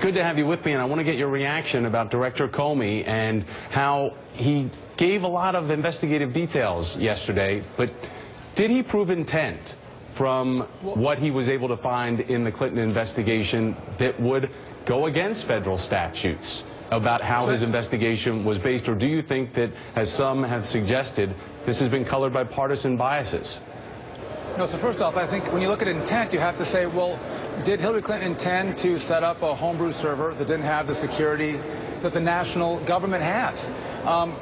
Good to have you with me, and I want to get your reaction about Director Comey and how he gave a lot of investigative details yesterday, but did he prove intent from what he was able to find in the Clinton investigation that would go against federal statutes about how his investigation was based, or do you think that, as some have suggested, this has been colored by partisan biases? No, so first off, I think when you look at intent, you have to say, well, did Hillary Clinton intend to set up a homebrew server that didn't have the security that the national government has?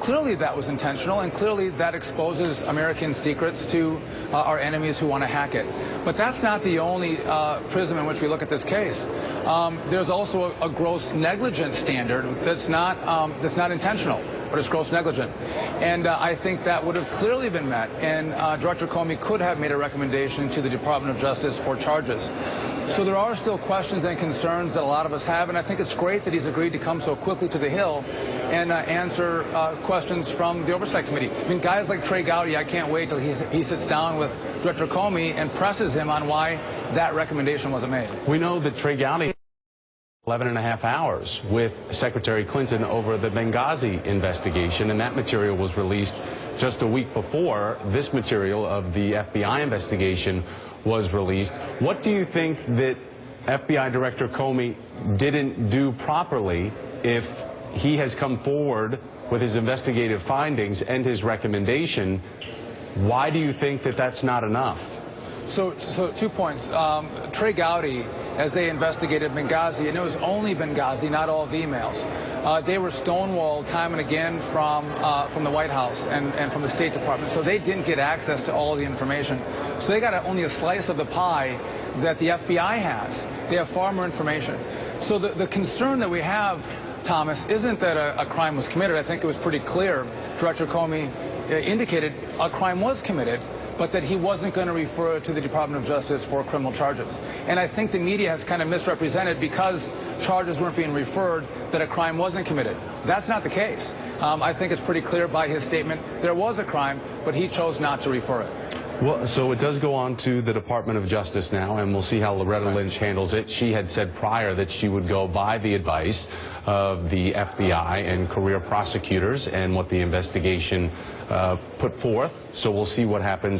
Clearly that was intentional, and clearly that exposes American secrets to our enemies who want to hack it. But that's not the only prism in which we look at this case. There's also a gross negligence standard that's not intentional, but it's gross negligent. And I think that would have clearly been met, and Director Comey could have made a recommendation to the Department of Justice for charges. So there are still questions and concerns that a lot of us have, and I think it's great that he's agreed to come so quickly to the Hill and answer questions from the Oversight Committee. I mean, guys like Trey Gowdy, I can't wait till he sits down with Director Comey and presses him on why that recommendation wasn't made. We know that Trey Gowdy 11.5 hours with Secretary Clinton over the Benghazi investigation, and that material was released just a week before this material of the FBI investigation was released. What do you think that FBI Director Comey didn't do properly if he has come forward with his investigative findings and his recommendation? Why do you think that that's not enough? So 2 points. Trey Gowdy, as they investigated Benghazi, and it was only Benghazi, not all of the emails, they were stonewalled time and again from the White House and from the State Department. So they didn't get access to all of the information. So they got only a slice of the pie that the FBI has. They have far more information. So the concern that we have, Thomas, isn't that a crime was committed. I think it was pretty clear. Director Comey indicated a crime was committed, but that he wasn't going to refer to the Department of Justice for criminal charges. And I think the media has kind of misrepresented, because charges weren't being referred, that a crime wasn't committed. That's not the case. I think it's pretty clear by his statement there was a crime, but he chose not to refer it. Well, so it does go on to the Department of Justice now, and we'll see how Loretta Lynch handles it. She had said prior that she would go by the advice of the FBI and career prosecutors and what the investigation put forth. So we'll see what happens